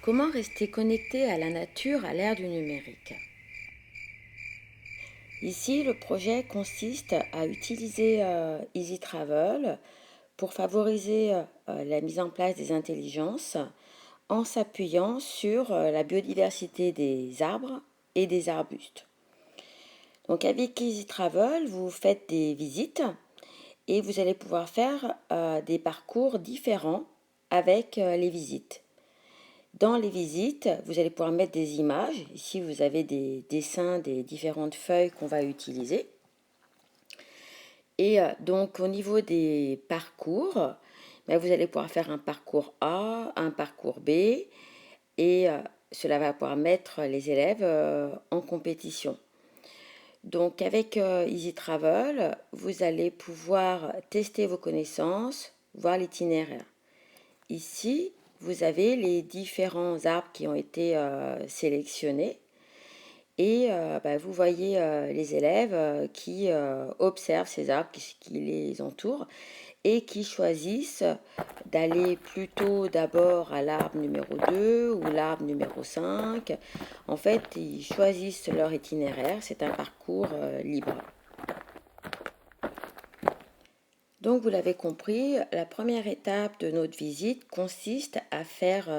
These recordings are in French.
Comment rester connecté à la nature à l'ère du numérique? Ici, le projet consiste à utiliser Easy Travel pour favoriser la mise en place des intelligences en s'appuyant sur la biodiversité des arbres et des arbustes. Donc avec Easy Travel, vous faites des visites et vous allez pouvoir faire des parcours différents avec les visites. Dans les visites, vous allez pouvoir mettre des images. Ici, vous avez des dessins des différentes feuilles qu'on va utiliser. Et donc, au niveau des parcours, vous allez pouvoir faire un parcours A, un parcours B, et cela va pouvoir mettre les élèves en compétition. Donc, avec Easy Travel, vous allez pouvoir tester vos connaissances, voir l'itinéraire. Ici, vous avez les différents arbres qui ont été sélectionnés et vous voyez les élèves qui observent ces arbres qui les entourent et qui choisissent d'aller plutôt d'abord à l'arbre numéro 2 ou l'arbre numéro 5. En fait, ils choisissent leur itinéraire, c'est un parcours libre. Donc vous l'avez compris, la première étape de notre visite consiste à faire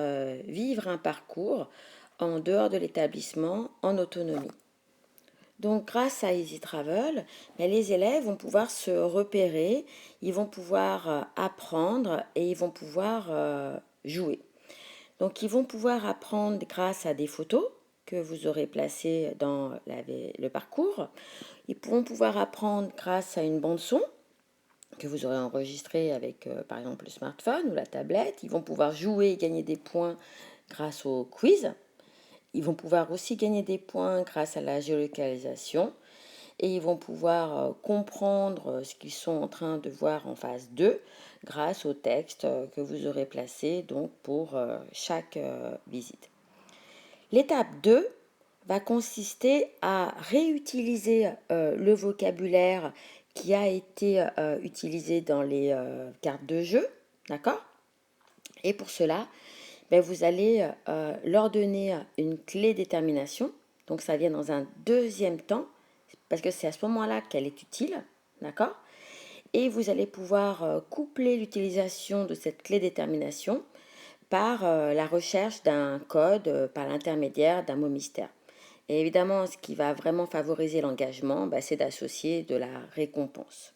vivre un parcours en dehors de l'établissement en autonomie. Donc grâce à Easy Travel, les élèves vont pouvoir se repérer, ils vont pouvoir apprendre et ils vont pouvoir jouer. Donc ils vont pouvoir apprendre grâce à des photos que vous aurez placées dans le parcours. Ils vont pouvoir apprendre grâce à une bande son que vous aurez enregistré avec par exemple le smartphone ou la tablette. Ils vont pouvoir jouer et gagner des points grâce au quiz. Ils vont pouvoir aussi gagner des points grâce à la géolocalisation et ils vont pouvoir comprendre ce qu'ils sont en train de voir en phase 2 grâce au texte que vous aurez placé donc pour chaque visite. L'étape 2 va consister à réutiliser le vocabulaire qui a été utilisé dans les cartes de jeu, d'accord? Et pour cela, vous allez leur donner une clé détermination. Donc ça vient dans un deuxième temps, parce que c'est à ce moment-là qu'elle est utile, d'accord? Et vous allez pouvoir coupler l'utilisation de cette clé détermination par la recherche d'un code par l'intermédiaire d'un mot mystère. Et évidemment, ce qui va vraiment favoriser l'engagement, c'est d'associer de la récompense.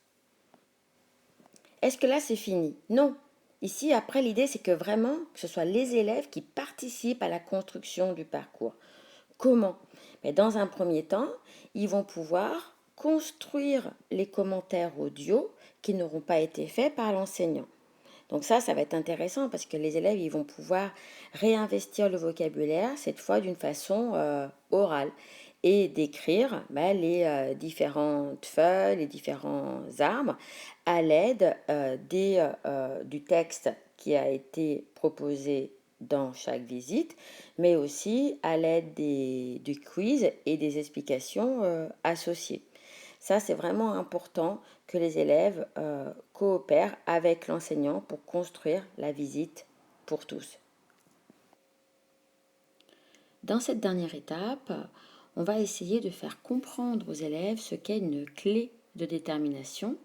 Est-ce que là, c'est fini? Non. Ici, après, l'idée, c'est que vraiment, que ce soit les élèves qui participent à la construction du parcours. Comment? Dans un premier temps, ils vont pouvoir construire les commentaires audio qui n'auront pas été faits par l'enseignant. Donc ça va être intéressant parce que les élèves, ils vont pouvoir réinvestir le vocabulaire, cette fois d'une façon orale, et d'écrire les différentes feuilles, les différents arbres, à l'aide du texte qui a été proposé dans chaque visite, mais aussi à l'aide du quiz et des explications associées. Ça, c'est vraiment important que les élèves coopèrent avec l'enseignant pour construire la visite pour tous. Dans cette dernière étape, on va essayer de faire comprendre aux élèves ce qu'est une clé de détermination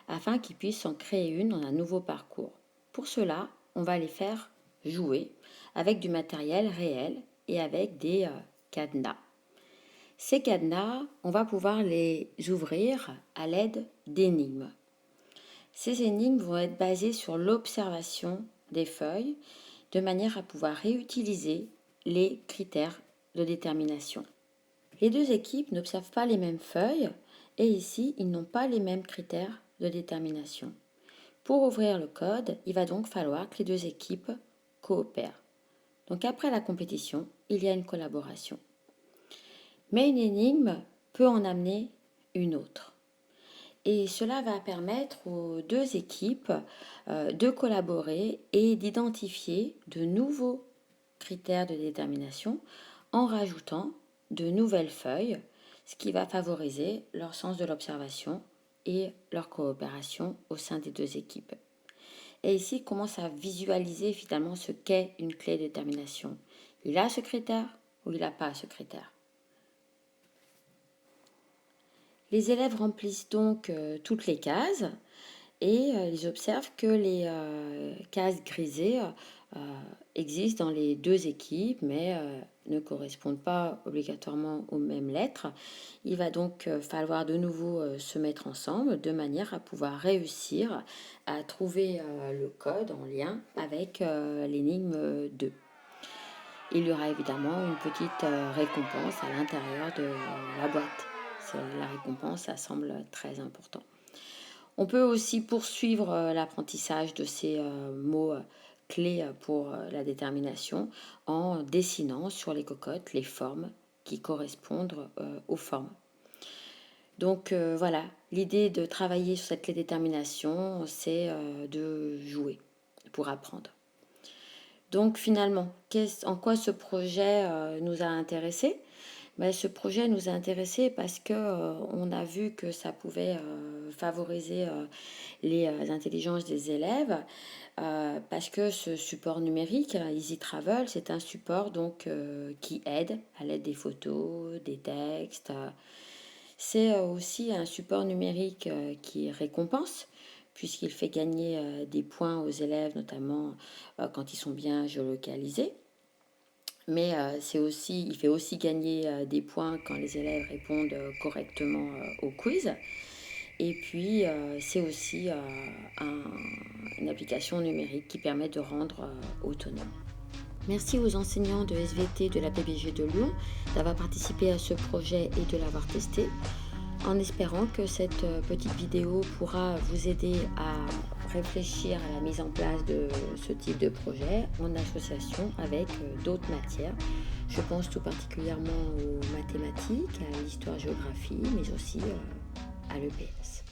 afin qu'ils puissent en créer une dans un nouveau parcours. Pour cela, on va les faire jouer avec du matériel réel et avec des cadenas. Ces cadenas, on va pouvoir les ouvrir à l'aide d'énigmes. Ces énigmes vont être basées sur l'observation des feuilles de manière à pouvoir réutiliser les critères de détermination. Les deux équipes n'observent pas les mêmes feuilles et ici, ils n'ont pas les mêmes critères de détermination. Pour ouvrir le code, il va donc falloir que les deux équipes coopèrent. Donc après la compétition, il y a une collaboration. Mais une énigme peut en amener une autre. Et cela va permettre aux deux équipes de collaborer et d'identifier de nouveaux critères de détermination en rajoutant de nouvelles feuilles, ce qui va favoriser leur sens de l'observation et leur coopération au sein des deux équipes. Et ici, ils commencent à visualiser finalement ce qu'est une clé de détermination. Il a ce critère ou il n'a pas ce critère. Les élèves remplissent donc toutes les cases et ils observent que les cases grisées existent dans les deux équipes, mais ne correspondent pas obligatoirement aux mêmes lettres. Il va donc falloir de nouveau se mettre ensemble de manière à pouvoir réussir à trouver le code en lien avec l'énigme 2. Il y aura évidemment une petite récompense à l'intérieur de la boîte. La récompense, ça semble très important. On peut aussi poursuivre l'apprentissage de ces mots clés pour la détermination en dessinant sur les cocottes les formes qui correspondent aux formes. Donc voilà, l'idée de travailler sur cette clé détermination, c'est de jouer pour apprendre. Donc finalement, en quoi ce projet nous a intéressés ? Ce projet nous a intéressés parce qu'on a vu que ça pouvait favoriser les intelligences des élèves, parce que ce support numérique, Easy Travel, c'est un support donc qui aide à l'aide des photos, des textes. C'est aussi un support numérique qui récompense, puisqu'il fait gagner des points aux élèves, notamment quand ils sont bien géolocalisés. Mais il fait aussi gagner des points quand les élèves répondent correctement au quiz. Et puis, c'est aussi une application numérique qui permet de rendre autonome. Merci aux enseignants de SVT de la PBG de Lyon d'avoir participé à ce projet et de l'avoir testé, en espérant que cette petite vidéo pourra vous aider à réfléchir à la mise en place de ce type de projet en association avec d'autres matières. Je pense tout particulièrement aux mathématiques, à l'histoire-géographie, mais aussi à l'EPS.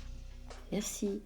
Merci.